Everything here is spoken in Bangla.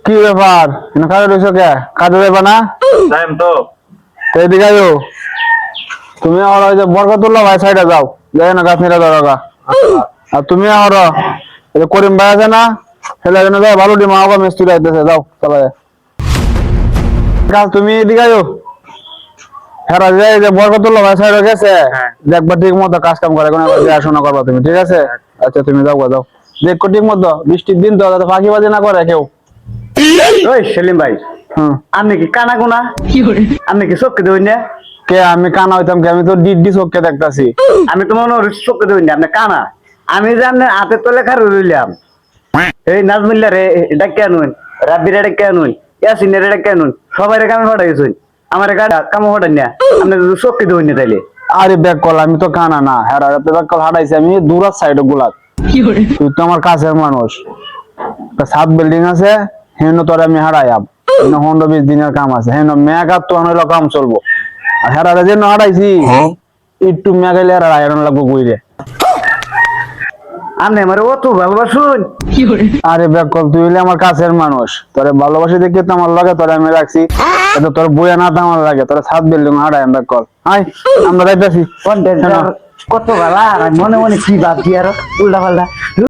কি ব্যাপার কাজে রয়েছো কে? কাজে যাবে না? টাইম তো এদিকে আয়ো। তুমি আর ওই যে বরকতুল্লাহ ভাই সাইডে যাও, যাই না গাছ নিয়ে দরগা। আর তুমি আর এই যে করিম ভাই আছে না, হেলে জন্য যাও, ভালো ডিম আগা মিস্ত্রি আইতেছে, যাও চলে যায়। কাল তুমি এদিকে আয়ো। হেরা যে এই যে বরকতুল্লাহ ভাই সাইডে গেছে, হ্যাঁ। দেখবা ঠিক মতো কাজ কাম করে, কোনো দেখাশোনা করবা তুমি, ঠিক আছে? আচ্ছা তুমি যাও যাও, দেখো ঠিক মতো, বৃষ্টির দিন তো, যাতে ফাঁকিবাজি না করে কেউ। ওই সেলিম ভাই, হুম। আপনি কি কানা গুনা? আপনি কি চোখকে দেবেন না? কে আমি কানা হইতাম কে? আমি তো ডিডি চোখকে দেখতাছি। আমি তো মনে হয় চোখকে দেবেন না, আপনি কানা। আমি যে আপনার হাতের তলে খারু রইলাম। এই নাজমিল্লা রে এটা কেন? রাব্বির এটা কেন? ইয়াসিনের এটা কেন? সবাই রে কামে ফাটাই গেছেন, আমার গাড়া কামে ফাটাই না। আপনি চোখকে দেবেন না তাইলে? আরে ব্যাক কল, আমি তো কানা না। হ্যাঁ ব্যাক কল হাঁটাইছি আমি দূরার সাইড গুলা। তুই তো আমার কাছের মানুষ। একটা সাত বিল্ডিং আছে, হেন তোর আমি হারাইয়াম। 15-20 দিনের কাম আছে, হেন মেঘাত তো হইলো কাম চলবো। আর হেরারে যে হারাইছি, একটু মেঘাইলে আর আয়রন লাগবো বইরে। আপনি আমার অত ভালোবাসুন? আরে ব্যাক কল, তুই হইলে আমার কাছের মানুষ, তোরে ভালোবাসি দেখে তো আমার লাগে তোরে আমি রাখছি। এটা তোর বইয়া না তো আমার লাগে, তোর সাত বিল্ডিং হারাইয়াম ব্যাক কল। আয় আমরা যাইতাছি। কত ভালো, আর মনে মনে কি ভাবছি আর উল্টা পাল্টা।